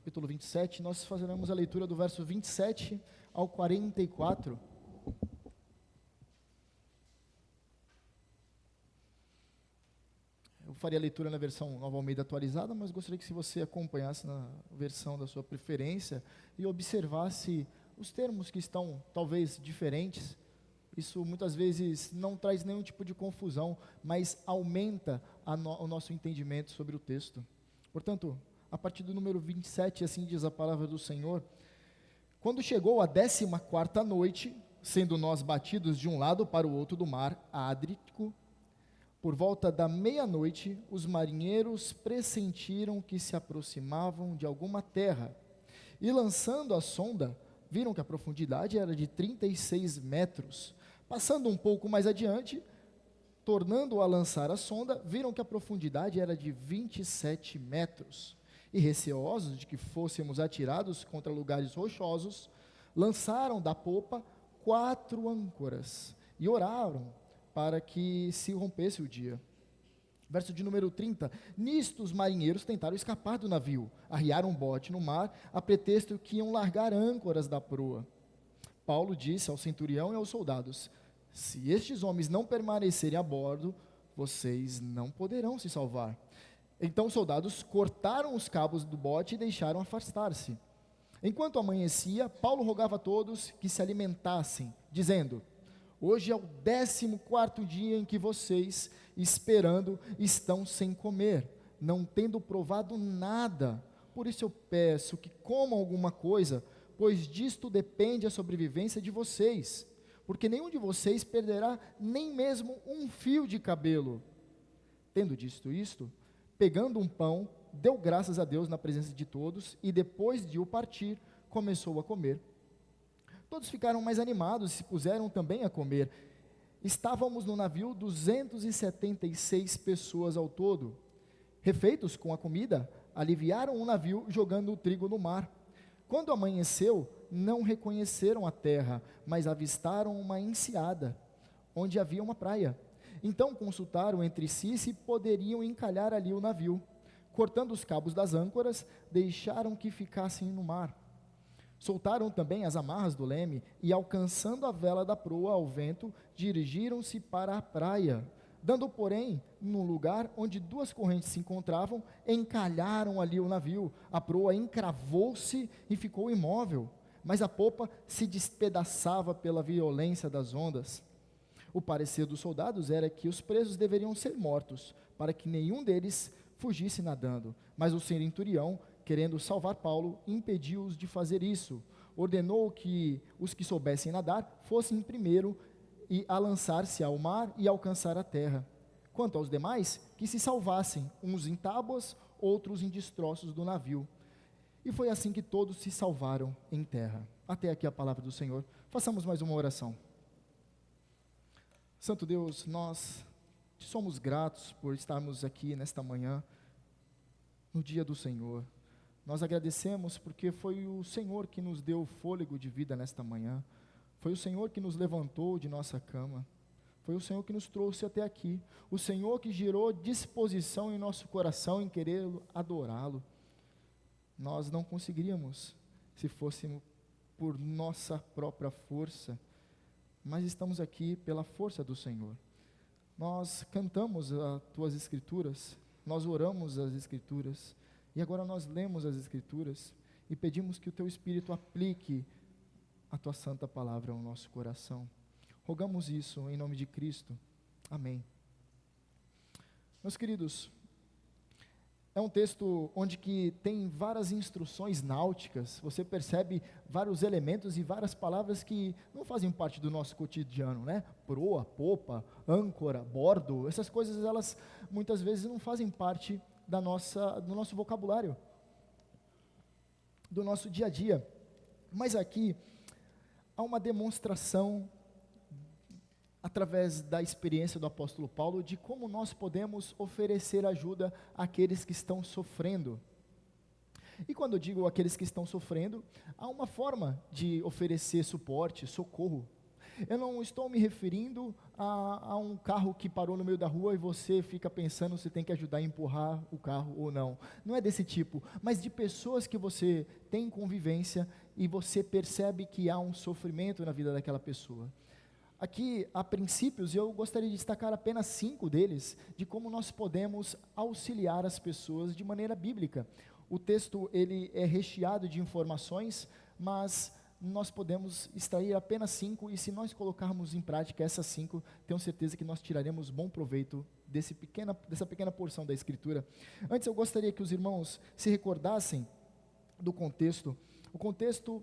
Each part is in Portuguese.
capítulo 27, nós faremos a leitura do verso 27 ao 44. Eu faria a leitura na versão Nova Almeida atualizada, mas gostaria que se você acompanhasse na versão da sua preferência e observasse os termos que estão talvez diferentes. Isso muitas vezes não traz nenhum tipo de confusão, mas aumenta o nosso entendimento sobre o texto. Portanto, a partir do número 27, assim diz a palavra do Senhor: quando chegou a 14ª noite, sendo nós batidos de um lado para o outro do mar Ádrico, por volta da meia-noite, os marinheiros pressentiram que se aproximavam de alguma terra, e lançando a sonda, viram que a profundidade era de 36 metros. Passando um pouco mais adiante, tornando a lançar a sonda, viram que a profundidade era de 27 metros. E receosos de que fôssemos atirados contra lugares rochosos, lançaram da popa 4 âncoras e oraram para que se rompesse o dia. Verso de número 30, nisto os marinheiros tentaram escapar do navio, arriaram um bote no mar, a pretexto que iam largar âncoras da proa. Paulo disse ao centurião e aos soldados: se estes homens não permanecerem a bordo, vocês não poderão se salvar. Então os soldados cortaram os cabos do bote e deixaram afastar-se. Enquanto amanhecia, Paulo rogava a todos que se alimentassem, dizendo: hoje é o 14º dia em que vocês, esperando, estão sem comer, não tendo provado nada. Por isso eu peço que comam alguma coisa, pois disto depende a sobrevivência de vocês, porque nenhum de vocês perderá nem mesmo um fio de cabelo. Tendo dito isto, pegando um pão, deu graças a Deus na presença de todos, e depois de o partir, começou a comer. Todos ficaram mais animados e se puseram também a comer. Estávamos no navio 276 pessoas ao todo. Refeitos com a comida, aliviaram o navio jogando o trigo no mar. Quando amanheceu, não reconheceram a terra, mas avistaram uma enseada, onde havia uma praia. Então consultaram entre si se poderiam encalhar ali o navio. Cortando os cabos das âncoras, deixaram que ficassem no mar. Soltaram também as amarras do leme e, alcançando a vela da proa ao vento, dirigiram-se para a praia. Dando, porém, num lugar onde 2 correntes se encontravam, encalharam ali o navio. A proa encravou-se e ficou imóvel, mas a popa se despedaçava pela violência das ondas. O parecer dos soldados era que os presos deveriam ser mortos, para que nenhum deles fugisse nadando. Mas o centurião, querendo salvar Paulo, impediu-os de fazer isso. Ordenou que os que soubessem nadar fossem primeiro a lançar-se ao mar e alcançar a terra. Quanto aos demais, que se salvassem, uns em tábuas, outros em destroços do navio. E foi assim que todos se salvaram em terra. Até aqui a palavra do Senhor. Façamos mais uma oração. Santo Deus, nós te somos gratos por estarmos aqui nesta manhã, no dia do Senhor. Nós agradecemos porque foi o Senhor que nos deu fôlego de vida nesta manhã. Foi o Senhor que nos levantou de nossa cama. Foi o Senhor que nos trouxe até aqui. O Senhor que gerou disposição em nosso coração em querer adorá-lo. Nós não conseguiríamos se fôssemos por nossa própria força, mas estamos aqui pela força do Senhor. Nós cantamos as tuas escrituras, nós oramos as escrituras, e agora nós lemos as escrituras e pedimos que o teu Espírito aplique a tua santa palavra ao nosso coração. Rogamos isso em nome de Cristo. Amém. Meus queridos, é um texto onde que tem várias instruções náuticas. Você percebe vários elementos e várias palavras que não fazem parte do nosso cotidiano, né? Proa, popa, âncora, bordo, essas coisas elas muitas vezes não fazem parte do nosso vocabulário, do nosso dia a dia. Mas aqui há uma demonstração através da experiência do apóstolo Paulo, de como nós podemos oferecer ajuda àqueles que estão sofrendo. E quando eu digo aqueles que estão sofrendo, há uma forma de oferecer suporte, socorro. Eu não estou me referindo a um carro que parou no meio da rua e você fica pensando se tem que ajudar a empurrar o carro ou não. Não é desse tipo, mas de pessoas que você tem convivência e você percebe que há um sofrimento na vida daquela pessoa. Aqui há princípios, e eu gostaria de destacar apenas 5 deles, de como nós podemos auxiliar as pessoas de maneira bíblica. O texto ele é recheado de informações, mas nós podemos extrair apenas 5, e se nós colocarmos em prática essas 5, tenho certeza que nós tiraremos bom proveito dessa pequena porção da Escritura. Antes eu gostaria que os irmãos se recordassem do contexto. O contexto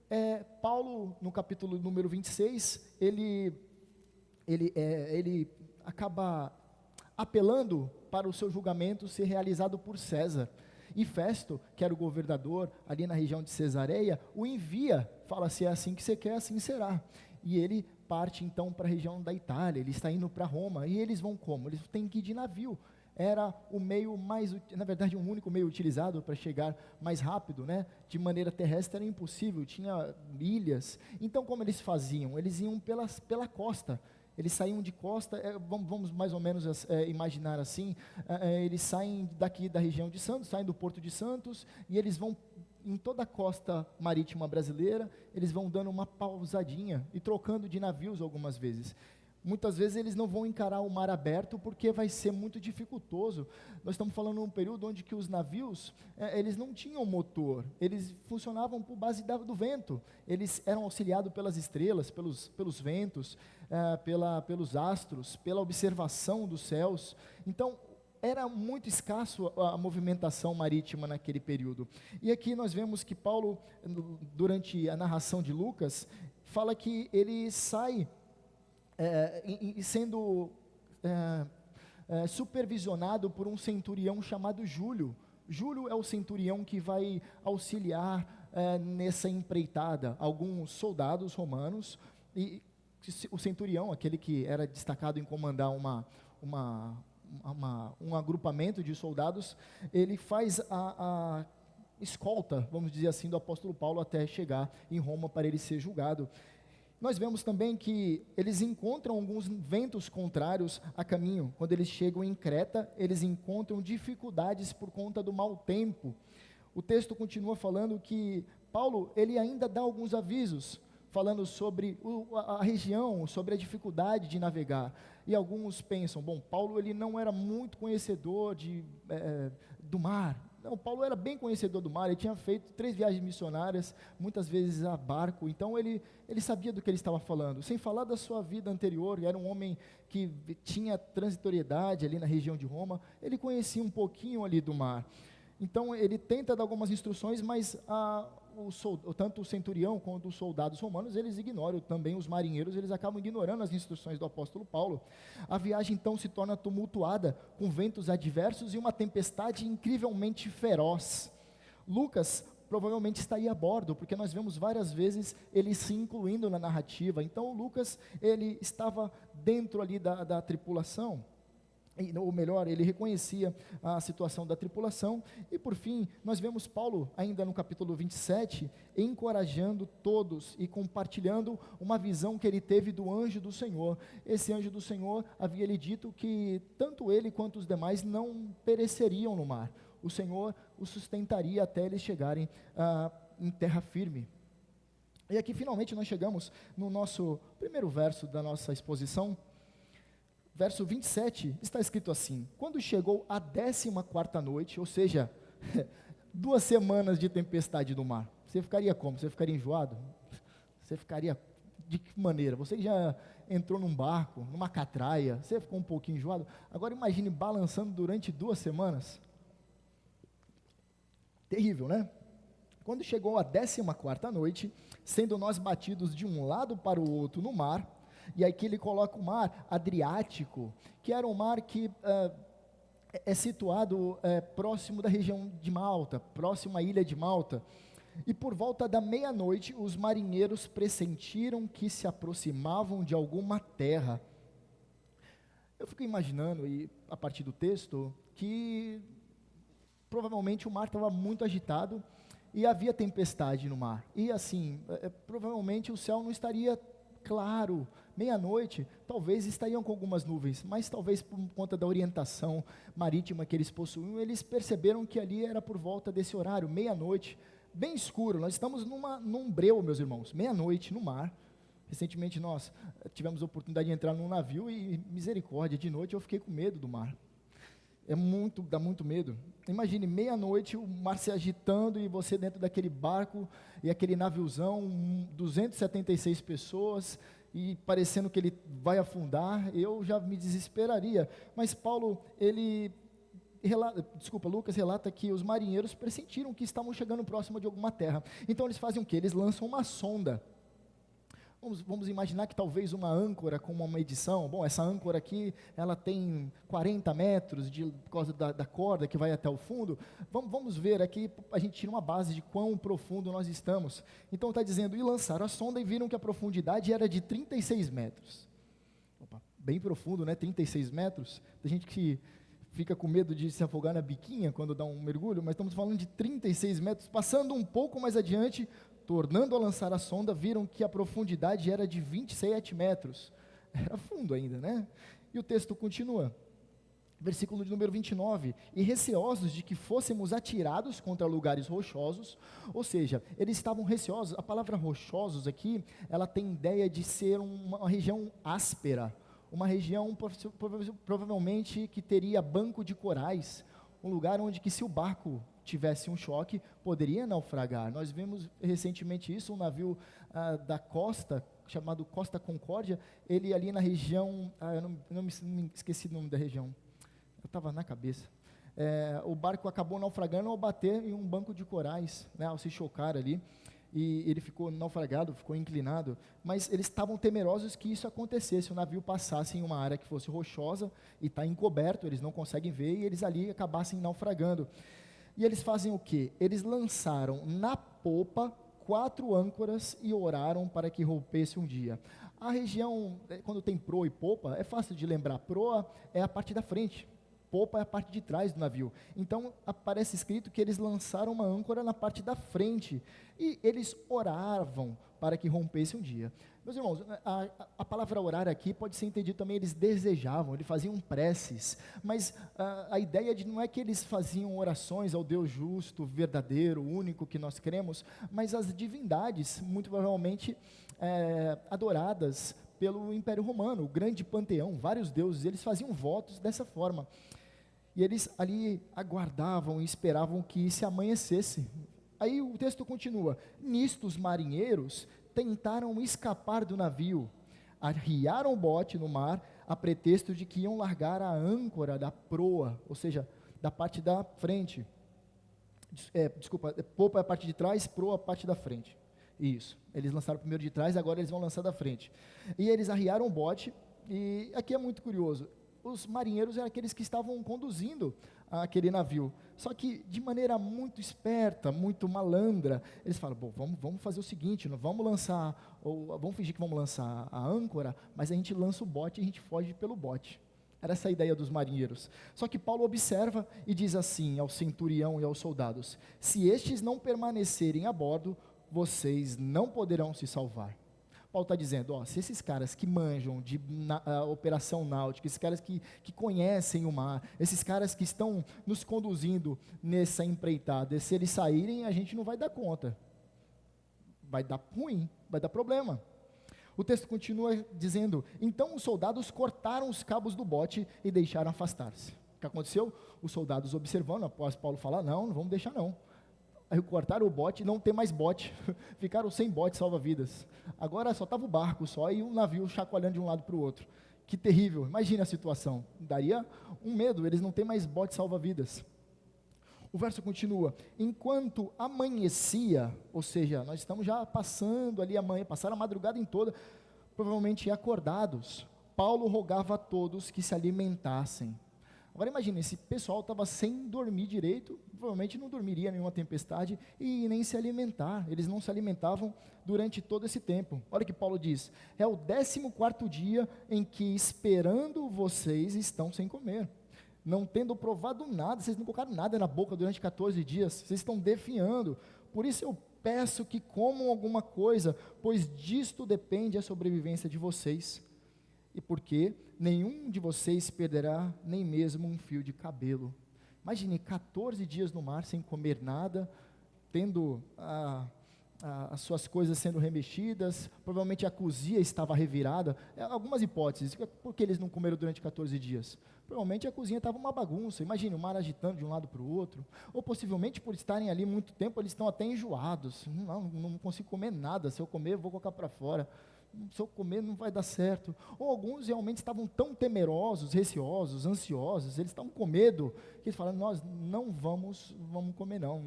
é Paulo, no capítulo número 26, ele acaba apelando para o seu julgamento ser realizado por César. E Festo, que era o governador ali na região de Cesareia, o envia, fala: se é assim que você quer, assim será. E ele parte então para a região da Itália, ele está indo para Roma. E eles vão como? Eles têm que ir de navio. Era o meio mais, na verdade, um único meio utilizado para chegar mais rápido, né? De maneira terrestre era impossível, tinha ilhas. Então, como eles faziam? Eles iam pela costa. Eles saíam de costa, vamos mais ou menos imaginar assim, eles saem daqui da região de Santos, saem do Porto de Santos, e eles vão em toda a costa marítima brasileira, eles vão dando uma pausadinha e trocando de navios algumas vezes. Muitas vezes eles não vão encarar o mar aberto porque vai ser muito dificultoso. Nós estamos falando de um período onde que os navios, eles não tinham motor, eles funcionavam por base do vento, eles eram auxiliados pelas estrelas, pelos ventos, pelos astros, pela observação dos céus. Então, era muito escasso a movimentação marítima naquele período. E aqui nós vemos que Paulo, durante a narração de Lucas, fala que ele sai sendo supervisionado por um centurião chamado Júlio. Júlio é o centurião que vai auxiliar nessa empreitada alguns soldados romanos, e o centurião, aquele que era destacado em comandar um agrupamento de soldados, ele faz a escolta, vamos dizer assim, do apóstolo Paulo até chegar em Roma para ele ser julgado. Nós vemos também que eles encontram alguns ventos contrários a caminho. Quando eles chegam em Creta, eles encontram dificuldades por conta do mau tempo. O texto continua falando que Paulo, ele ainda dá alguns avisos, falando sobre a região, sobre a dificuldade de navegar. E alguns pensam: bom, Paulo ele não era muito conhecedor do mar. Não, Paulo era bem conhecedor do mar, ele tinha feito 3 viagens missionárias, muitas vezes a barco, então ele sabia do que ele estava falando. Sem falar da sua vida anterior, era um homem que tinha transitoriedade ali na região de Roma, ele conhecia um pouquinho ali do mar. Então ele tenta dar algumas instruções, mas tanto o centurião quanto os soldados romanos, eles ignoram, também os marinheiros, eles acabam ignorando as instruções do apóstolo Paulo. A viagem então se torna tumultuada, com ventos adversos e uma tempestade incrivelmente feroz. Lucas provavelmente estaria a bordo, porque nós vemos várias vezes ele se incluindo na narrativa. Então Lucas, ele estava dentro ali da tripulação, ou melhor, ele reconhecia a situação da tripulação. E por fim, nós vemos Paulo, ainda no capítulo 27, encorajando todos e compartilhando uma visão que ele teve do anjo do Senhor. Esse anjo do Senhor havia lhe dito que tanto ele quanto os demais não pereceriam no mar. O Senhor os sustentaria até eles chegarem em terra firme. E aqui finalmente nós chegamos no nosso primeiro verso da nossa exposição. Verso 27, está escrito assim: quando chegou a 14ª noite, ou seja, 2 semanas de tempestade no mar, você ficaria como? Você ficaria enjoado? Você ficaria de que maneira? Você já entrou num barco, numa catraia, você ficou um pouquinho enjoado? Agora imagine balançando durante 2 semanas. Terrível, né? Quando chegou a 14ª noite, sendo nós batidos de um lado para o outro no mar, e aqui ele coloca o mar Adriático, que era um mar que é situado próximo da região de Malta, próximo à ilha de Malta. E por volta da meia-noite, os marinheiros pressentiram que se aproximavam de alguma terra. Eu fico imaginando, e a partir do texto, que provavelmente o mar estava muito agitado e havia tempestade no mar. E assim, provavelmente o céu não estaria claro, meia-noite, talvez estariam com algumas nuvens, mas talvez por conta da orientação marítima que eles possuíam, eles perceberam que ali era por volta desse horário, meia-noite, bem escuro. Nós estamos num breu, meus irmãos, meia-noite no mar. Recentemente nós tivemos a oportunidade de entrar num navio e, misericórdia, de noite eu fiquei com medo do mar. Dá muito medo. Imagine, meia-noite, o mar se agitando e você dentro daquele barco e aquele naviozão, 276 pessoas, e parecendo que ele vai afundar, eu já me desesperaria. Mas Lucas relata que os marinheiros pressentiram que estavam chegando próximo de alguma terra. Então eles fazem o quê? Eles lançam uma sonda. Vamos imaginar que talvez uma âncora com uma medição, essa âncora aqui, ela tem 40 metros por causa da corda que vai até o fundo. Vamos ver aqui, a gente tira uma base de quão profundo nós estamos. Então está dizendo, e lançaram a sonda e viram que a profundidade era de 36 metros. Opa, bem profundo, né? 36 metros. Tem gente que fica com medo de se afogar na biquinha quando dá um mergulho, mas estamos falando de 36 metros. Passando um pouco mais adiante, tornando a lançar a sonda, viram que a profundidade era de 27 metros. Era fundo ainda, né? E o texto continua. Versículo de número 29. E receosos de que fôssemos atirados contra lugares rochosos, ou seja, eles estavam receosos. A palavra rochosos aqui, ela tem ideia de ser uma região áspera, uma região provavelmente que teria banco de corais, um lugar onde que se o barco tivesse um choque, poderia naufragar. Nós vimos recentemente isso, um navio da costa, chamado Costa Concórdia, ele ali na região, eu não esqueci o nome da região, eu estava na cabeça, o barco acabou naufragando ao bater em um banco de corais, né, ao se chocar ali, e ele ficou naufragado, ficou inclinado, mas eles estavam temerosos que isso acontecesse, o navio passasse em uma área que fosse rochosa, e está encoberto, eles não conseguem ver, e eles ali acabassem naufragando. E eles fazem o quê? Eles lançaram na popa 4 âncoras e oraram para que rompesse um dia. A região, quando tem proa e popa, é fácil de lembrar. Proa é a parte da frente, popa é a parte de trás do navio. Então, aparece escrito que eles lançaram uma âncora na parte da frente. E eles oravam para que rompesse um dia. Meus irmãos, a palavra orar aqui pode ser entendido também, eles desejavam, eles faziam preces, mas a ideia não é que eles faziam orações ao Deus justo, verdadeiro, único que nós cremos, mas as divindades, muito provavelmente adoradas pelo Império Romano, o grande panteão, vários deuses, eles faziam votos dessa forma, e eles ali aguardavam e esperavam que se amanhecesse. Aí o texto continua, nisto os marinheiros tentaram escapar do navio, arriaram o bote no mar, a pretexto de que iam largar a âncora da proa, ou seja, da parte da frente, popa é a parte de trás, proa a parte da frente, isso, eles lançaram primeiro de trás, agora eles vão lançar da frente, e eles arriaram o bote, e aqui é muito curioso, os marinheiros eram aqueles que estavam conduzindo aquele navio, só que de maneira muito esperta, muito malandra, eles falam, vamos fazer o seguinte, vamos fingir que vamos lançar a âncora, mas a gente lança o bote e a gente foge pelo bote. Era essa a ideia dos marinheiros. Só que Paulo observa e diz assim ao centurião e aos soldados, se estes não permanecerem a bordo, vocês não poderão se salvar. Paulo está dizendo, se esses caras que manjam de operação náutica, esses caras que conhecem o mar, esses caras que estão nos conduzindo nessa empreitada, se eles saírem, a gente não vai dar conta. Vai dar ruim, vai dar problema. O texto continua dizendo, então os soldados cortaram os cabos do bote e deixaram afastar-se. O que aconteceu? Os soldados observando, após Paulo falar, não vamos deixar não. Aí cortaram o bote, não tem mais bote, ficaram sem bote salva-vidas, agora só estava o barco só e um navio chacoalhando de um lado para o outro, que terrível, imagina a situação, daria um medo, eles não têm mais bote salva-vidas. O verso continua, enquanto amanhecia, ou seja, nós estamos já passando ali amanhã, passaram a madrugada em toda, provavelmente acordados, Paulo rogava a todos que se alimentassem. Agora imagine, esse pessoal estava sem dormir direito, provavelmente não dormiria em nenhuma tempestade e nem se alimentar, eles não se alimentavam durante todo esse tempo. Olha o que Paulo diz, é o 14º dia em que esperando vocês estão sem comer, não tendo provado nada, vocês não colocaram nada na boca durante 14 dias, vocês estão definhando, por isso eu peço que comam alguma coisa, pois disto depende a sobrevivência de vocês. E porque nenhum de vocês perderá nem mesmo um fio de cabelo. Imagine 14 dias no mar sem comer nada, tendo as suas coisas sendo remexidas, provavelmente a cozinha estava revirada. Algumas hipóteses, por que eles não comeram durante 14 dias? Provavelmente a cozinha estava uma bagunça, imagine o mar agitando de um lado para o outro, ou possivelmente por estarem ali muito tempo, eles estão até enjoados, não consigo comer nada, se eu comer eu vou colocar para fora, se eu comer não vai dar certo. Ou alguns realmente estavam tão temerosos, receosos, ansiosos, eles estavam com medo, que eles falaram, nós não vamos comer não.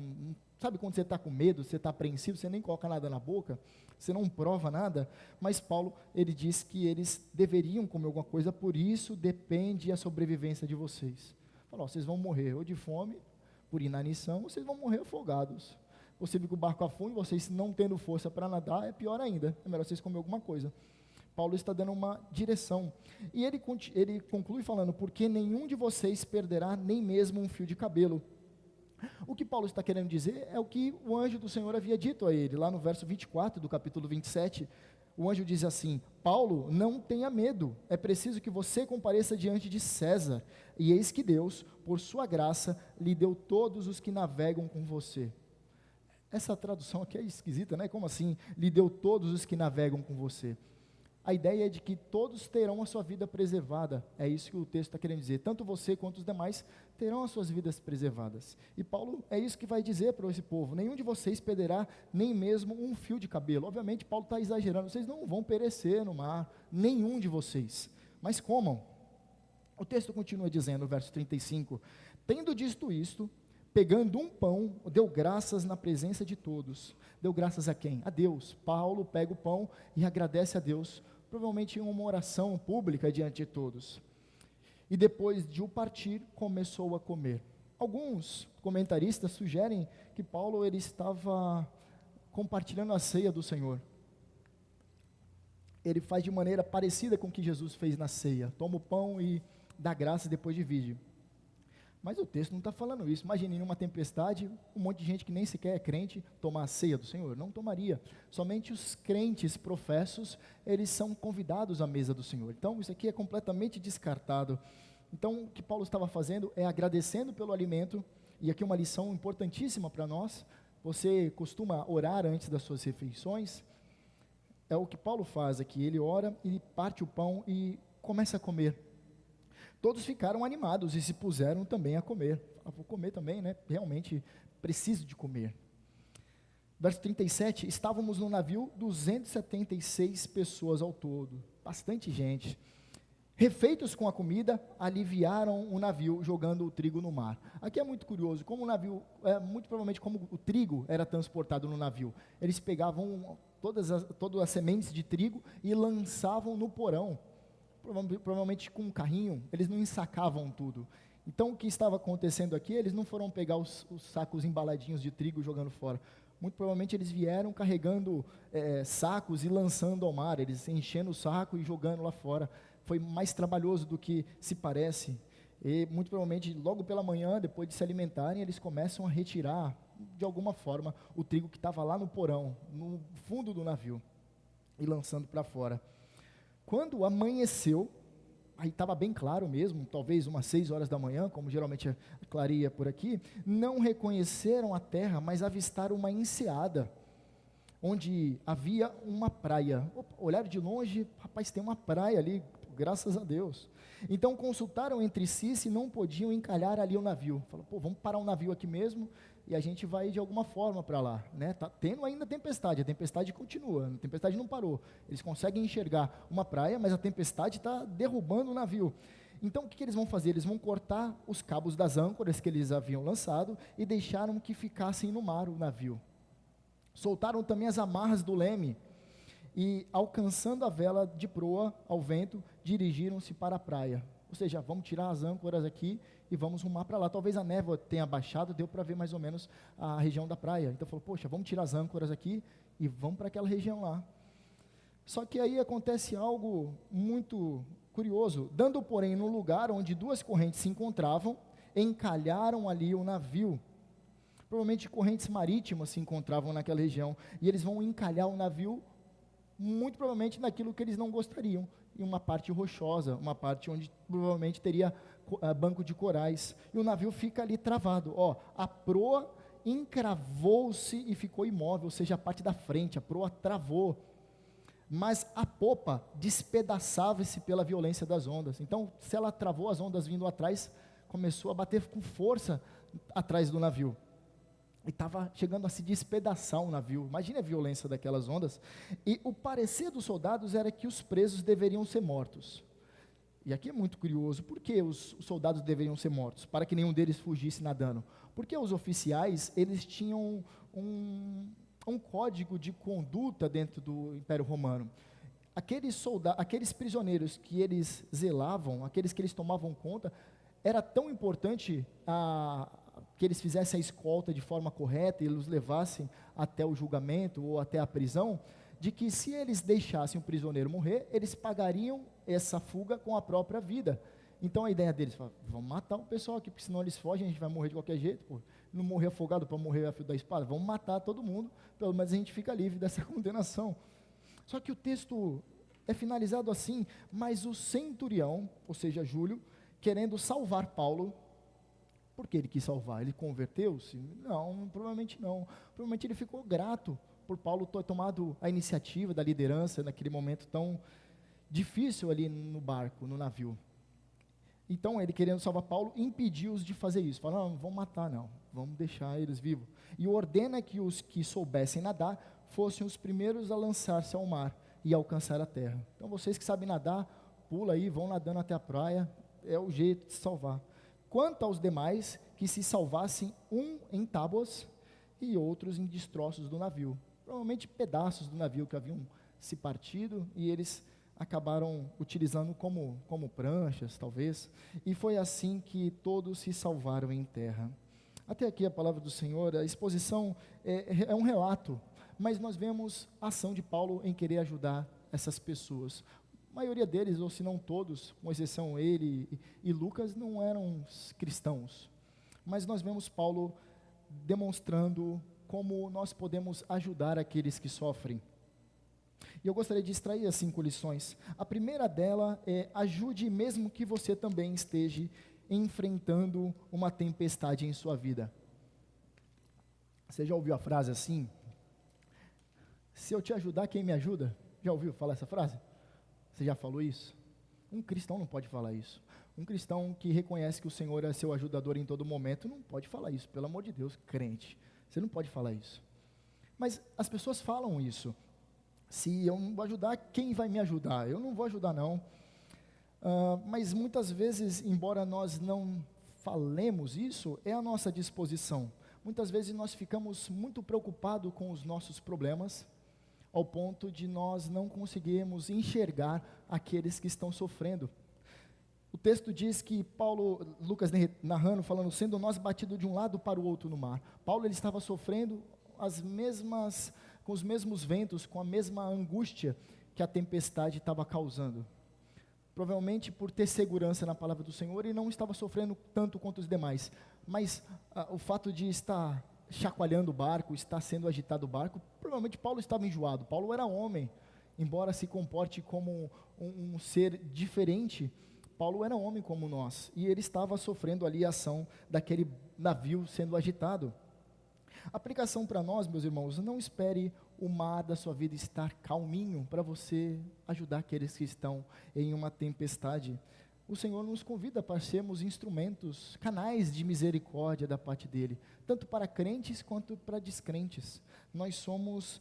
Sabe quando você está com medo, você está apreensivo, você nem coloca nada na boca, você não prova nada, mas Paulo, ele diz que eles deveriam comer alguma coisa, por isso depende a sobrevivência de vocês. Falou, vocês vão morrer ou de fome, por inanição, ou vocês vão morrer afogados. Você viu que o barco afunde, vocês não tendo força para nadar, é pior ainda, é melhor vocês comer alguma coisa. Paulo está dando uma direção, e ele conclui falando, porque nenhum de vocês perderá nem mesmo um fio de cabelo. O que Paulo está querendo dizer é o que o anjo do Senhor havia dito a ele, lá no verso 24 do capítulo 27, o anjo diz assim, Paulo, não tenha medo, é preciso que você compareça diante de César, e eis que Deus, por sua graça, lhe deu todos os que navegam com você. Essa tradução aqui é esquisita, né? Como assim? Lhe deu todos os que navegam com você. A ideia é de que todos terão a sua vida preservada, é isso que o texto está querendo dizer, tanto você quanto os demais terão as suas vidas preservadas, e Paulo é isso que vai dizer para esse povo, nenhum de vocês perderá nem mesmo um fio de cabelo. Obviamente Paulo está exagerando, vocês não vão perecer no mar, nenhum de vocês, mas comam. O texto continua dizendo, no verso 35, tendo dito isto, pegando um pão, deu graças na presença de todos. Deu graças a quem? A Deus. Paulo pega o pão e agradece a Deus, provavelmente em uma oração pública diante de todos. E depois de o partir, começou a comer. Alguns comentaristas sugerem que Paulo ele estava compartilhando a ceia do Senhor. Ele faz de maneira parecida com o que Jesus fez na ceia. Toma o pão e dá graça e depois divide. Mas o texto não está falando isso. Imagine numa tempestade, um monte de gente que nem sequer é crente tomar a ceia do Senhor. Não tomaria. Somente os crentes professos, eles são convidados à mesa do Senhor. Então, isso aqui é completamente descartado. Então, o que Paulo estava fazendo é agradecendo pelo alimento, e aqui uma lição importantíssima para nós. Você costuma orar antes das suas refeições? É o que Paulo faz aqui. Ele ora, ele parte o pão e começa a comer. Todos ficaram animados e se puseram também a comer. Vou comer também, né? Realmente preciso de comer. Verso 37, estávamos no navio 276 pessoas ao todo, bastante gente. Refeitos com a comida, aliviaram o navio jogando o trigo no mar. Aqui é muito curioso, como o navio, muito provavelmente como o trigo era transportado no navio, eles pegavam todas as sementes de trigo e lançavam no porão. Provavelmente com um carrinho, eles não ensacavam tudo. Então o que estava acontecendo aqui, eles não foram pegar os sacos embaladinhos de trigo jogando fora, muito provavelmente eles vieram carregando sacos e lançando ao mar, eles enchendo o saco e jogando lá fora. Foi mais trabalhoso do que se parece, e muito provavelmente logo pela manhã, depois de se alimentarem, eles começam a retirar de alguma forma o trigo que estava lá no porão, no fundo do navio, e lançando para fora. Quando amanheceu, aí estava bem claro mesmo, talvez umas 6 horas da manhã, como geralmente clareia por aqui, não reconheceram a terra, mas avistaram uma enseada, onde havia uma praia. Olharam de longe, rapaz, tem uma praia ali, graças a Deus. Então consultaram entre si se não podiam encalhar ali o navio. Falaram, vamos parar um navio aqui mesmo, e a gente vai de alguma forma para lá, né? Tá tendo ainda tempestade, a tempestade continua, a tempestade não parou, eles conseguem enxergar uma praia, mas a tempestade está derrubando o navio. Então o que eles vão fazer? Eles vão cortar os cabos das âncoras que eles haviam lançado e deixaram que ficassem no mar o navio. Soltaram também as amarras do leme e, alcançando a vela de proa ao vento, dirigiram-se para a praia. Ou seja, vamos tirar as âncoras aqui e vamos rumar para lá. Talvez a névoa tenha baixado, deu para ver mais ou menos a região da praia. Então falou, poxa, vamos tirar as âncoras aqui e vamos para aquela região lá. Só que aí acontece algo muito curioso. Dando, porém, no lugar onde duas correntes se encontravam, encalharam ali o navio. Provavelmente correntes marítimas se encontravam naquela região, e eles vão encalhar o navio, muito provavelmente naquilo que eles não gostariam, em uma parte rochosa, uma parte onde provavelmente teria banco de corais, e o navio fica ali travado. A proa encravou-se e ficou imóvel, ou seja, a parte da frente, a proa travou, mas a popa despedaçava-se pela violência das ondas. Então, se ela travou, as ondas vindo atrás, começou a bater com força atrás do navio, e estava chegando a se despedaçar o navio. Imagine a violência daquelas ondas. E o parecer dos soldados era que os presos deveriam ser mortos. E aqui é muito curioso, por que os soldados deveriam ser mortos? Para que nenhum deles fugisse nadando. Porque os oficiais, eles tinham um código de conduta dentro do Império Romano. Aqueles prisioneiros que eles zelavam, aqueles que eles tomavam conta, era tão importante que eles fizessem a escolta de forma correta e os levassem até o julgamento ou até a prisão, de que se eles deixassem o prisioneiro morrer, eles pagariam essa fuga com a própria vida. Então a ideia deles foi: vamos matar o pessoal aqui, porque senão eles fogem, a gente vai morrer de qualquer jeito, pô. Não morrer afogado para morrer a fio da espada, vamos matar todo mundo, pelo menos a gente fica livre dessa condenação. Só que o texto é finalizado assim: mas o centurião, ou seja, Júlio, querendo salvar Paulo. Por que ele quis salvar? Ele converteu-se? Não, provavelmente não. Provavelmente ele ficou grato por Paulo ter tomado a iniciativa da liderança naquele momento tão difícil ali no barco, no navio. Então ele, querendo salvar Paulo, impediu-os de fazer isso. Falou: não vamos matar não, vamos deixar eles vivos. E ordena que os que soubessem nadar fossem os primeiros a lançar-se ao mar e alcançar a terra. Então vocês que sabem nadar, pula aí, vão nadando até a praia, é o jeito de se salvar. Quanto aos demais, que se salvassem, um em tábuas e outros em destroços do navio. Provavelmente pedaços do navio que haviam se partido, e eles acabaram utilizando como pranchas, talvez. E foi assim que todos se salvaram em terra. Até aqui a palavra do Senhor. A exposição é um relato, mas nós vemos a ação de Paulo em querer ajudar essas pessoas. A maioria deles, ou se não todos, com exceção ele e Lucas, não eram cristãos. Mas nós vemos Paulo demonstrando como nós podemos ajudar aqueles que sofrem. E eu gostaria de extrair as 5 lições. A primeira dela é: ajude mesmo que você também esteja enfrentando uma tempestade em sua vida. Você já ouviu a frase assim? Se eu te ajudar, quem me ajuda? Já ouviu falar essa frase? Você já falou isso? Um cristão não pode falar isso. Um cristão que reconhece que o Senhor é seu ajudador em todo momento não pode falar isso. Pelo amor de Deus, crente, você não pode falar isso. Mas as pessoas falam isso. Se eu não vou ajudar, quem vai me ajudar? Eu não vou ajudar não. Mas muitas vezes, embora nós não falemos isso, é a nossa disposição. Muitas vezes nós ficamos muito preocupados com os nossos problemas, ao ponto de nós não conseguirmos enxergar aqueles que estão sofrendo. O texto diz que Lucas narrando, falando: sendo nós batidos de um lado para o outro no mar. Paulo, ele estava sofrendo com os mesmos ventos, com a mesma angústia que a tempestade estava causando. Provavelmente por ter segurança na palavra do Senhor, ele não estava sofrendo tanto quanto os demais, mas o fato de estar chacoalhando o barco, está sendo agitado o barco, provavelmente Paulo estava enjoado. Paulo era homem, embora se comporte como um ser diferente, Paulo era homem como nós, e ele estava sofrendo ali a ação daquele navio sendo agitado. Aplicação para nós, meus irmãos: não espere o mar da sua vida estar calminho para você ajudar aqueles que estão em uma tempestade. O Senhor nos convida para sermos instrumentos, canais de misericórdia da parte dEle, tanto para crentes quanto para descrentes. Nós somos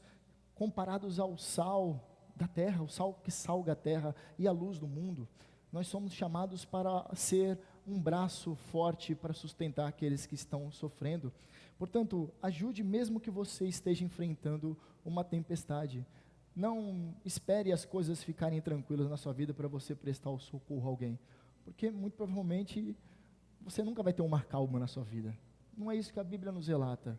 comparados ao sal da terra, o sal que salga a terra e a luz do mundo. Nós somos chamados para ser um braço forte para sustentar aqueles que estão sofrendo. Portanto, ajude mesmo que você esteja enfrentando uma tempestade. Não espere as coisas ficarem tranquilas na sua vida para você prestar o socorro a alguém, porque muito provavelmente você nunca vai ter um mar calmo na sua vida. Não é isso que a Bíblia nos relata,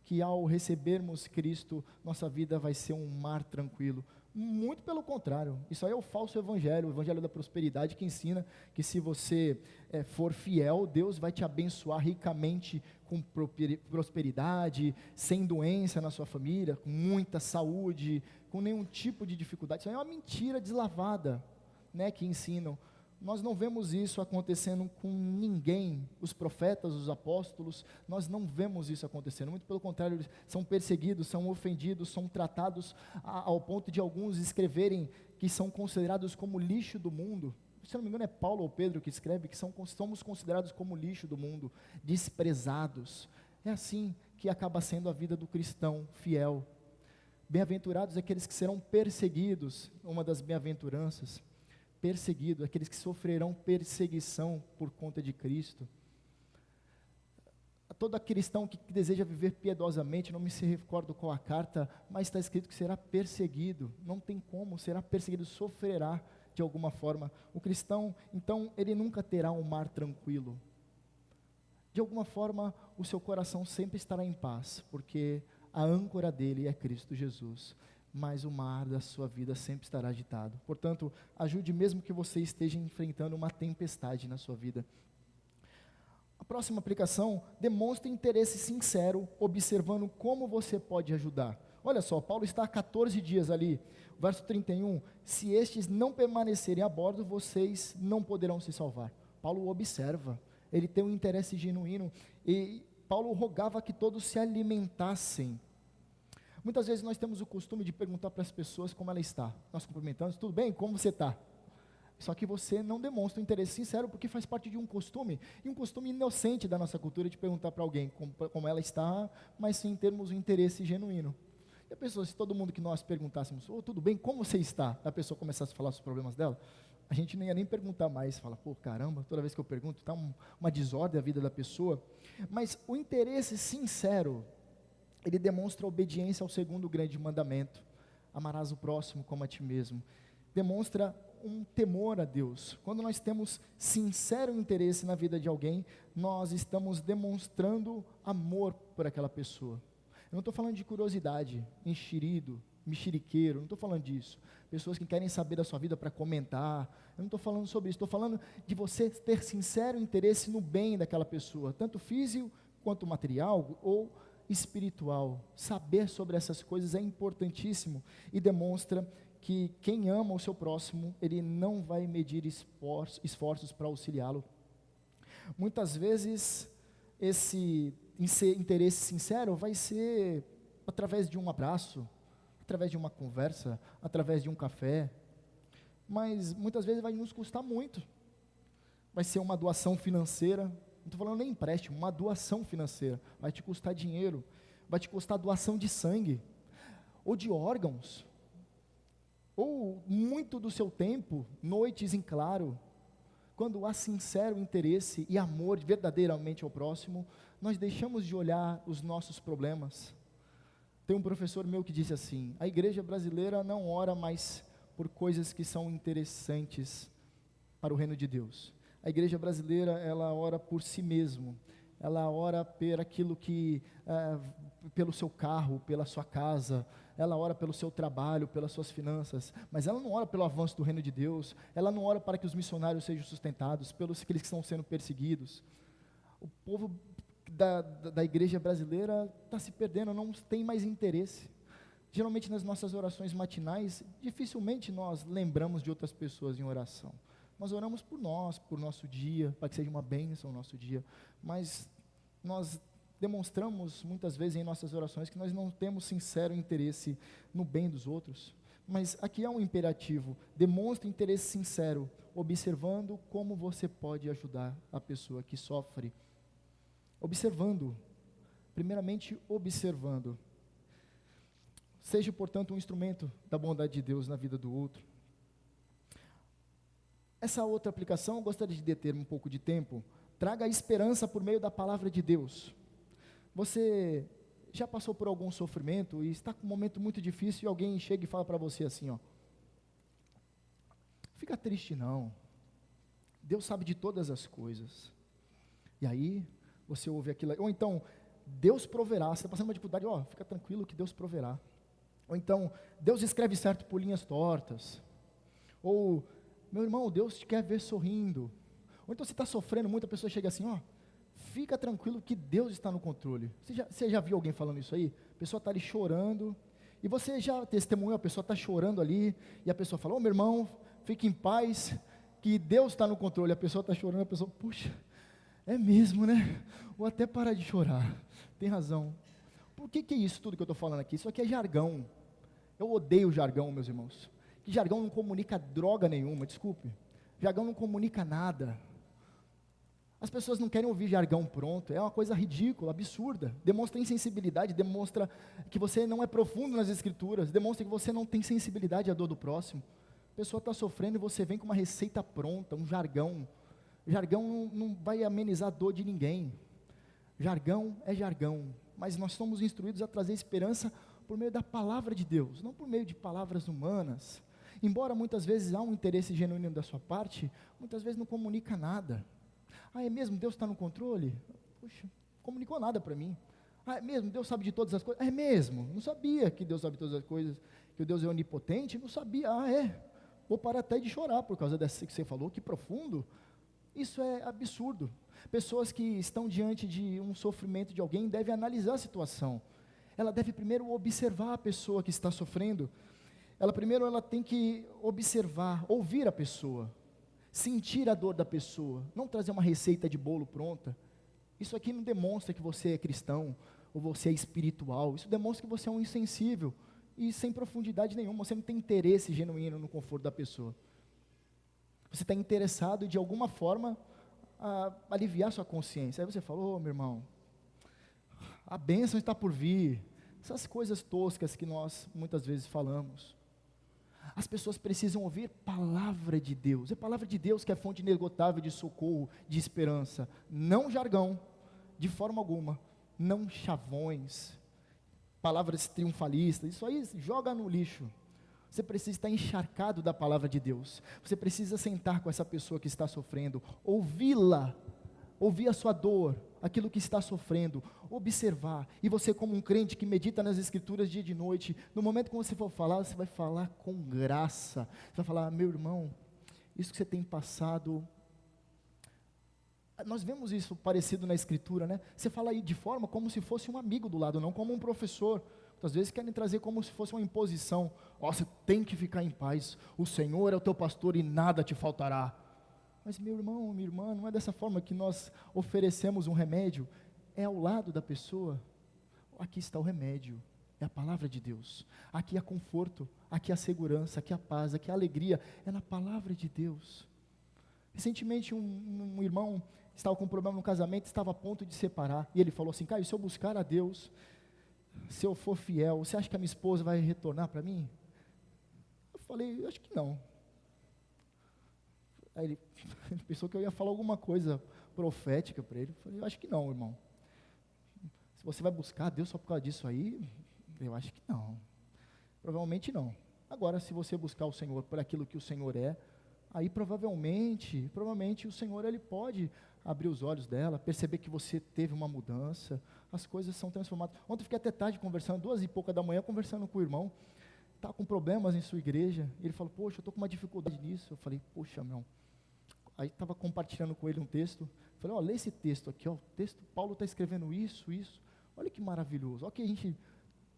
que ao recebermos Cristo, nossa vida vai ser um mar tranquilo, Muito pelo contrário, isso aí é o falso evangelho, o evangelho da prosperidade, que ensina que se você for fiel, Deus vai te abençoar ricamente com prosperidade, sem doença na sua família, com muita saúde, com nenhum tipo de dificuldade. Isso aí é uma mentira deslavada, né, que ensinam. Nós não vemos isso acontecendo com ninguém, os profetas, os apóstolos, nós não vemos isso acontecendo, muito pelo contrário, eles são perseguidos, são ofendidos, são tratados ao ponto de alguns escreverem que são considerados como lixo do mundo. Se não me engano é Paulo ou Pedro que escreve que somos considerados como lixo do mundo, desprezados. É assim que acaba sendo a vida do cristão fiel. Bem-aventurados aqueles que serão perseguidos, uma das bem-aventuranças. Perseguido, aqueles que sofrerão perseguição por conta de Cristo. Todo cristão que deseja viver piedosamente, não me se recordo qual a carta, mas está escrito que será perseguido, não tem como, será perseguido, sofrerá de alguma forma. O cristão, então, ele nunca terá um mar tranquilo. De alguma forma, o seu coração sempre estará em paz, porque a âncora dele é Cristo Jesus. Mas o mar da sua vida sempre estará agitado. Portanto, ajude mesmo que você esteja enfrentando uma tempestade na sua vida. A próxima aplicação, demonstre interesse sincero, observando como você pode ajudar. Olha só, Paulo está há 14 dias ali, verso 31, se estes não permanecerem a bordo, vocês não poderão se salvar. Paulo observa, ele tem um interesse genuíno, e Paulo rogava que todos se alimentassem. Muitas vezes nós temos o costume de perguntar para as pessoas como ela está. Nós cumprimentamos, tudo bem? Como você está? Só que você não demonstra um interesse sincero, porque faz parte de um costume, e um costume inocente da nossa cultura de perguntar para alguém como ela está, mas sim termos um interesse genuíno. E a pessoa, se todo mundo que nós perguntássemos, tudo bem, como você está? A pessoa começasse a falar os problemas dela, a gente não ia nem perguntar mais, fala, caramba, toda vez que eu pergunto, está uma desordem a vida da pessoa. Mas o interesse sincero, ele demonstra obediência ao segundo grande mandamento, amarás o próximo como a ti mesmo, demonstra um temor a Deus. Quando nós temos sincero interesse na vida de alguém, nós estamos demonstrando amor por aquela pessoa. Eu não estou falando de curiosidade, enxerido, mexeriqueiro, não estou falando disso, pessoas que querem saber da sua vida para comentar, eu não estou falando sobre isso, estou falando de você ter sincero interesse no bem daquela pessoa, tanto físico quanto material, ou espiritual. Saber sobre essas coisas é importantíssimo e demonstra que quem ama o seu próximo, ele não vai medir esforços para auxiliá-lo. Muitas vezes esse interesse sincero vai ser através de um abraço, através de uma conversa, através de um café, mas muitas vezes vai nos custar muito. Vai ser uma doação financeira, não estou falando nem empréstimo, uma doação financeira, vai te custar dinheiro, vai te custar doação de sangue, ou de órgãos, ou muito do seu tempo, noites em claro. Quando há sincero interesse e amor verdadeiramente ao próximo, nós deixamos de olhar os nossos problemas. Tem um professor meu que disse assim, a igreja brasileira não ora mais por coisas que são interessantes para o reino de Deus. A igreja brasileira, ela ora por si mesmo, ela ora por aquilo que, pelo seu carro, pela sua casa, ela ora pelo seu trabalho, pelas suas finanças, mas ela não ora pelo avanço do reino de Deus, ela não ora para que os missionários sejam sustentados, pelos aqueles que estão sendo perseguidos. O povo da igreja brasileira está se perdendo, não tem mais interesse. Geralmente nas nossas orações matinais, dificilmente nós lembramos de outras pessoas em oração. Nós oramos por nós, por nosso dia, para que seja uma bênção o nosso dia, mas nós demonstramos muitas vezes em nossas orações que nós não temos sincero interesse no bem dos outros. Mas aqui há um imperativo, demonstre interesse sincero, observando como você pode ajudar a pessoa que sofre. Observando, primeiramente observando. Seja, portanto, um instrumento da bondade de Deus na vida do outro. Essa outra aplicação, eu gostaria de deter um pouco de tempo, traga a esperança por meio da palavra de Deus. Você já passou por algum sofrimento e está com um momento muito difícil e alguém chega e fala para você assim, fica triste não, Deus sabe de todas as coisas. E aí, você ouve aquilo, ou então, Deus proverá, você está passando uma dificuldade, fica tranquilo que Deus proverá. Ou então, Deus escreve certo por linhas tortas. Ou, meu irmão, Deus te quer ver sorrindo. Ou então você está sofrendo muito, a pessoa chega assim, ó, fica tranquilo que Deus está no controle. Você já viu alguém falando isso aí? A pessoa está ali chorando, e você já testemunhou, a pessoa está chorando ali, e a pessoa fala, ô meu irmão, fique em paz, que Deus está no controle. A pessoa está chorando, a pessoa, puxa, é mesmo, né? Vou até parar de chorar, tem razão. Por que é isso tudo que eu estou falando aqui? Isso aqui é jargão. Eu odeio jargão, meus irmãos. Que jargão não comunica droga nenhuma, desculpe. Jargão não comunica nada. As pessoas não querem ouvir jargão pronto, é uma coisa ridícula, absurda. Demonstra insensibilidade, demonstra que você não é profundo nas escrituras, demonstra que você não tem sensibilidade à dor do próximo. A pessoa está sofrendo e você vem com uma receita pronta, um jargão. Jargão não vai amenizar a dor de ninguém. Jargão é jargão, mas nós somos instruídos a trazer esperança por meio da palavra de Deus, não por meio de palavras humanas. Embora muitas vezes há um interesse genuíno da sua parte, muitas vezes não comunica nada. Ah, é mesmo? Deus está no controle? Puxa, não comunicou nada para mim. Ah, é mesmo? Deus sabe de todas as coisas? É mesmo? Não sabia que Deus sabe de todas as coisas, que o Deus é onipotente? Não sabia. Ah, é? Vou parar até de chorar por causa dessa que você falou, que profundo. Isso é absurdo. Pessoas que estão diante de um sofrimento de alguém devem analisar a situação. Ela deve primeiro observar a pessoa que está sofrendo. Ela tem que observar, ouvir a pessoa, sentir a dor da pessoa, não trazer uma receita de bolo pronta. Isso aqui não demonstra que você é cristão, ou você é espiritual. Isso demonstra que você é um insensível, e sem profundidade nenhuma. Você não tem interesse genuíno no conforto da pessoa. Você está interessado de alguma forma a aliviar sua consciência. Aí você fala, ô meu irmão, a bênção está por vir. Essas coisas toscas que nós muitas vezes falamos. As pessoas precisam ouvir palavra de Deus. É a palavra de Deus que é fonte inesgotável de socorro, de esperança. Não jargão, de forma alguma. Não chavões, palavras triunfalistas. Isso aí joga no lixo. Você precisa estar encharcado da palavra de Deus. Você precisa sentar com essa pessoa que está sofrendo, ouvi-la, ouvir a sua dor, aquilo que está sofrendo, observar. E você, como um crente que medita nas escrituras dia e de noite, no momento que você for falar, você vai falar com graça. Você vai falar, meu irmão, isso que você tem passado. Nós vemos isso parecido na escritura, né? Você fala aí de forma como se fosse um amigo do lado, não como um professor. Às vezes querem trazer como se fosse uma imposição. Ó, você tem que ficar em paz. O Senhor é o teu pastor e nada te faltará. Mas meu irmão, minha irmã, não é dessa forma que nós oferecemos um remédio. É ao lado da pessoa. Aqui está o remédio. É a palavra de Deus. Aqui há conforto, aqui há segurança, aqui há paz, aqui há alegria. É na palavra de Deus. Recentemente um irmão estava com um problema no casamento, estava a ponto de separar. E ele falou assim, Caio, se eu buscar a Deus, se eu for fiel, você acha que a minha esposa vai retornar para mim? Eu falei, acho que não. Aí ele pensou que eu ia falar alguma coisa profética para ele. Eu falei, eu acho que não, irmão. Se você vai buscar Deus só por causa disso aí, eu acho que não. Provavelmente não. Agora, se você buscar o Senhor por aquilo que o Senhor é, aí provavelmente o Senhor ele pode abrir os olhos dela, perceber que você teve uma mudança, as coisas são transformadas. Ontem eu fiquei até tarde conversando, 2h pouca da manhã, conversando com o irmão, está com problemas em sua igreja, ele falou, poxa, eu estou com uma dificuldade nisso. Eu falei, poxa, meu. Aí estava compartilhando com ele um texto, falei, ó, lê esse texto aqui, ó, o texto, Paulo está escrevendo isso, olha que maravilhoso, olha o que a gente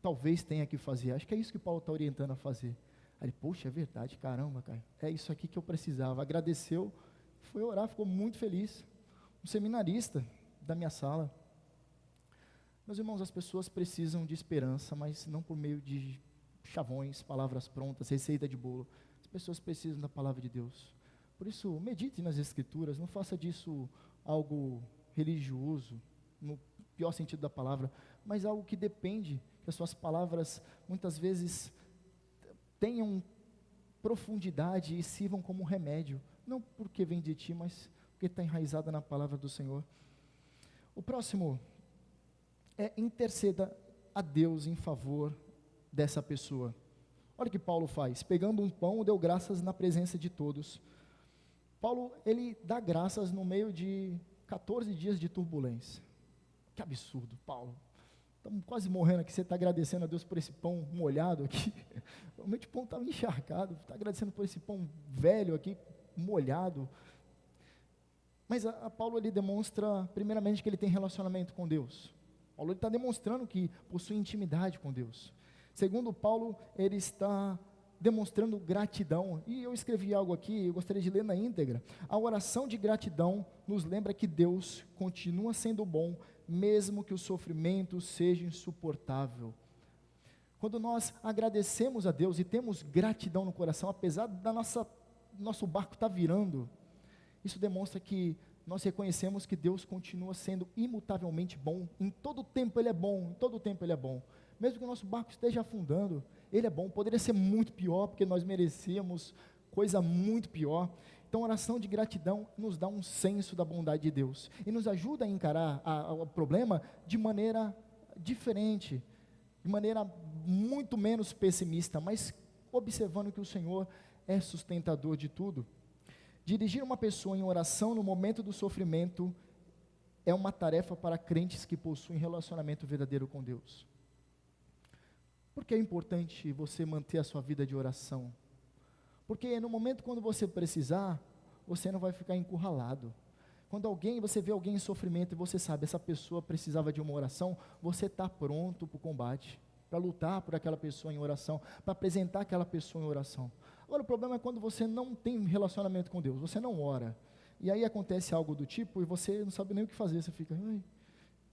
talvez tenha que fazer, acho que é isso que Paulo está orientando a fazer. Aí ele, poxa, é verdade, caramba, cara, é isso aqui que eu precisava. Agradeceu, foi orar, ficou muito feliz. Um seminarista da minha sala. Meus irmãos, as pessoas precisam de esperança, mas não por meio de chavões, palavras prontas, receita de bolo. As pessoas precisam da palavra de Deus. Por isso, medite nas escrituras, não faça disso algo religioso, no pior sentido da palavra, mas algo que depende, que as suas palavras muitas vezes tenham profundidade e sirvam como um remédio, não porque vem de ti, mas porque está enraizada na palavra do Senhor. O próximo é interceda a Deus em favor dessa pessoa. Olha o que Paulo faz, pegando um pão, deu graças na presença de todos. Paulo, ele dá graças no meio de 14 dias de turbulência. Que absurdo, Paulo. estamos quase morrendo aqui, você está agradecendo a Deus por esse pão molhado aqui. Realmente o pão estava encharcado, está agradecendo por esse pão velho aqui, molhado. Mas a Paulo ele demonstra, primeiramente, que ele tem relacionamento com Deus. Paulo está demonstrando que possui intimidade com Deus. Segundo Paulo, ele está demonstrando gratidão. E eu escrevi algo aqui, eu gostaria de ler na íntegra. A oração de gratidão nos lembra que Deus continua sendo bom, mesmo que o sofrimento seja insuportável. Quando nós agradecemos a Deus e temos gratidão no coração, apesar da nosso barco estar virando, isso demonstra que nós reconhecemos que Deus continua sendo imutavelmente bom. Em todo tempo Ele é bom, em todo tempo Ele é bom. Mesmo que o nosso barco esteja afundando, Ele é bom. Poderia ser muito pior, porque nós merecíamos coisa muito pior. Então, a oração de gratidão nos dá um senso da bondade de Deus e nos ajuda a encarar o problema de maneira diferente, de maneira muito menos pessimista, mas observando que o Senhor é sustentador de tudo. Dirigir uma pessoa em oração no momento do sofrimento é uma tarefa para crentes que possuem relacionamento verdadeiro com Deus. Por que é importante você manter a sua vida de oração? Porque no momento quando você precisar, você não vai ficar encurralado. Quando você vê alguém em sofrimento e você sabe, essa pessoa precisava de uma oração, você está pronto para o combate, para lutar por aquela pessoa em oração, para apresentar aquela pessoa em oração. Agora, o problema é quando você não tem relacionamento com Deus, você não ora, e aí acontece algo do tipo, e você não sabe nem o que fazer, você fica,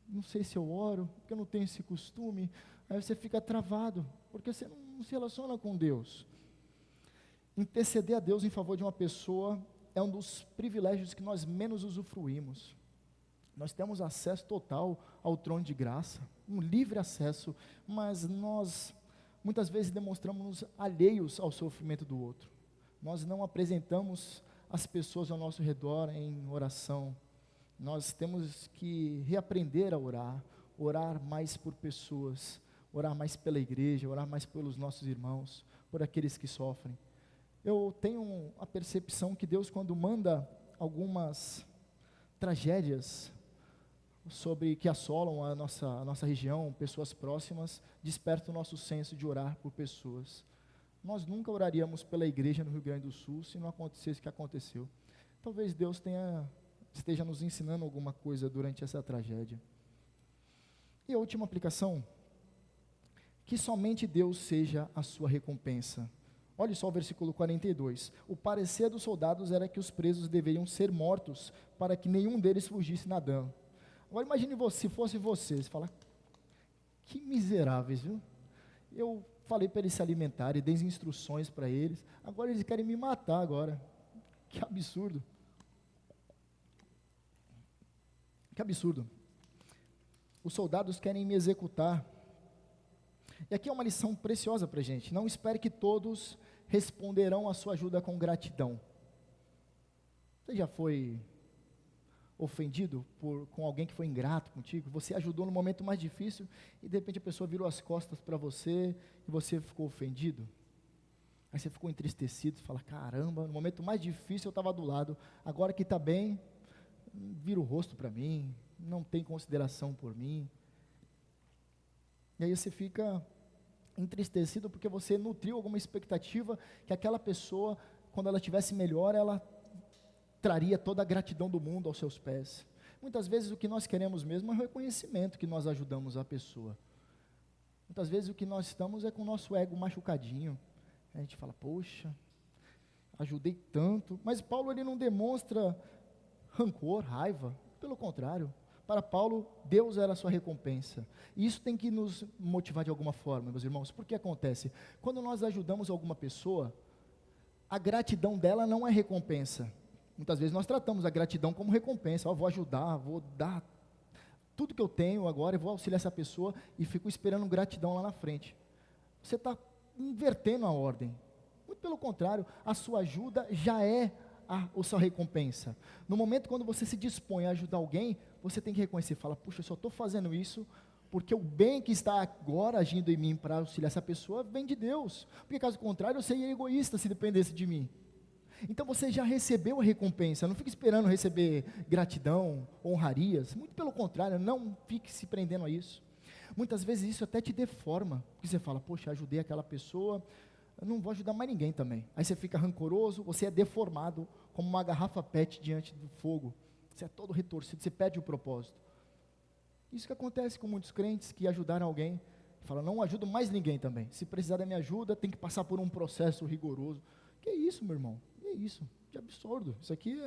não sei se eu oro, porque eu não tenho esse costume, aí você fica travado, porque você não se relaciona com Deus. Interceder a Deus em favor de uma pessoa é um dos privilégios que nós menos usufruímos. Nós temos acesso total ao trono de graça, um livre acesso, mas nós muitas vezes demonstramos-nos alheios ao sofrimento do outro. Nós não apresentamos as pessoas ao nosso redor em oração. Nós temos que reaprender a orar mais por pessoas, orar mais pela igreja, orar mais pelos nossos irmãos, por aqueles que sofrem. Eu tenho a percepção que Deus, quando manda algumas tragédias que assolam a nossa região, pessoas próximas, desperta o nosso senso de orar por pessoas. Nós nunca oraríamos pela igreja no Rio Grande do Sul se não acontecesse o que aconteceu. Talvez Deus esteja nos ensinando alguma coisa durante essa tragédia. E a última aplicação, que somente Deus seja a sua recompensa. Olha só o versículo 42. O parecer dos soldados era que os presos deveriam ser mortos, para que nenhum deles fugisse nadando. Agora imagine se fosse você fala, que miseráveis, viu? Eu falei para eles se alimentarem, dei instruções para eles, agora eles querem me matar agora. Que absurdo. Que absurdo. Os soldados querem me executar. E aqui é uma lição preciosa para a gente. Não espere que todos responderão a sua ajuda com gratidão. Você já foi ofendido com alguém que foi ingrato contigo? Você ajudou no momento mais difícil e de repente a pessoa virou as costas para você e você ficou ofendido? Aí você ficou entristecido, fala, caramba, no momento mais difícil eu estava do lado, agora que está bem, vira o rosto para mim, não tem consideração por mim. E aí você fica entristecido porque você nutriu alguma expectativa que aquela pessoa, quando ela estivesse melhor, ela traria toda a gratidão do mundo aos seus pés. Muitas vezes o que nós queremos mesmo é o reconhecimento que nós ajudamos a pessoa. Muitas vezes o que nós estamos é com o nosso ego machucadinho. A gente fala, poxa, ajudei tanto. Mas Paulo ele não demonstra rancor, raiva. Pelo contrário, para Paulo, Deus era a sua recompensa. E isso tem que nos motivar de alguma forma, meus irmãos. Porque acontece? Quando nós ajudamos alguma pessoa, a gratidão dela não é recompensa. Muitas vezes nós tratamos a gratidão como recompensa. Vou ajudar, vou dar tudo que eu tenho agora, eu vou auxiliar essa pessoa e fico esperando gratidão lá na frente. Você está invertendo a ordem. Muito pelo contrário, a sua ajuda já é a sua recompensa. No momento quando você se dispõe a ajudar alguém, você tem que reconhecer, fala, puxa, eu só estou fazendo isso porque o bem que está agora agindo em mim para auxiliar essa pessoa vem de Deus. Porque caso contrário, eu seria egoísta se dependesse de mim. Então você já recebeu a recompensa, não fique esperando receber gratidão, honrarias, muito pelo contrário, não fique se prendendo a isso. Muitas vezes isso até te deforma, porque você fala, poxa, ajudei aquela pessoa, eu não vou ajudar mais ninguém também. Aí você fica rancoroso, você é deformado como uma garrafa PET diante do fogo. Você é todo retorcido, você perde o propósito. Isso que acontece com muitos crentes que ajudaram alguém, fala, não ajudo mais ninguém também. Se precisar da minha ajuda, tem que passar por um processo rigoroso. Que isso, meu irmão? Que isso? Que absurdo. Isso aqui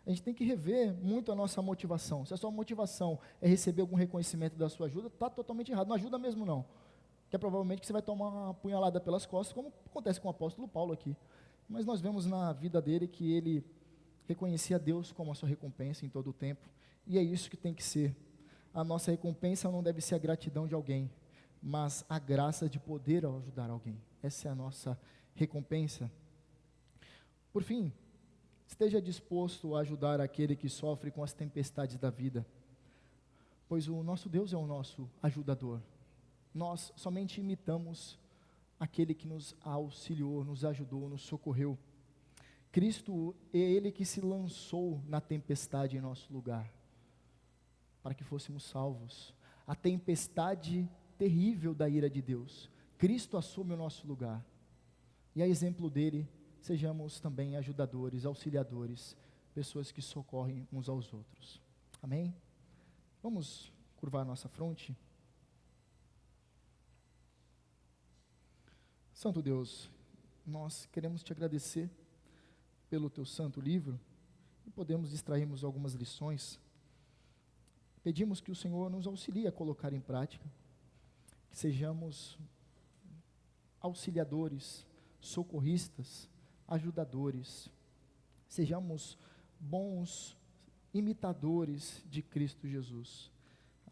a gente tem que rever muito a nossa motivação. Se a sua motivação é receber algum reconhecimento da sua ajuda, está totalmente errado. Não ajuda mesmo não. Que é provavelmente que você vai tomar uma punhalada pelas costas, como acontece com o apóstolo Paulo aqui. Mas nós vemos na vida dele que ele reconhecia Deus como a sua recompensa em todo o tempo. E é isso que tem que ser. A nossa recompensa não deve ser a gratidão de alguém, mas a graça de poder ajudar alguém. Essa é a nossa recompensa. Por fim, esteja disposto a ajudar aquele que sofre com as tempestades da vida, pois o nosso Deus é o nosso ajudador. Nós somente imitamos aquele que nos auxiliou, nos ajudou, nos socorreu. Cristo é Ele que se lançou na tempestade em nosso lugar, para que fôssemos salvos. A tempestade terrível da ira de Deus, Cristo assume o nosso lugar, e a exemplo dele, sejamos também ajudadores, auxiliadores, pessoas que socorrem uns aos outros. Amém? Vamos curvar nossa fronte. Santo Deus, nós queremos te agradecer pelo teu santo livro, e podemos extrairmos algumas lições. Pedimos que o Senhor nos auxilie a colocar em prática, que sejamos auxiliadores, socorristas, ajudadores, sejamos bons imitadores de Cristo Jesus,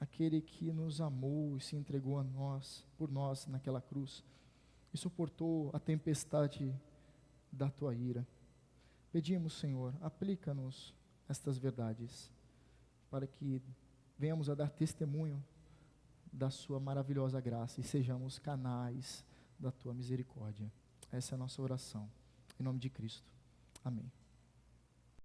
aquele que nos amou e se entregou a nós, por nós naquela cruz, e suportou a tempestade da tua ira. Pedimos, Senhor, aplica-nos estas verdades, para que venhamos a dar testemunho da sua maravilhosa graça e sejamos canais da tua misericórdia. Essa é a nossa oração. Em nome de Cristo. Amém.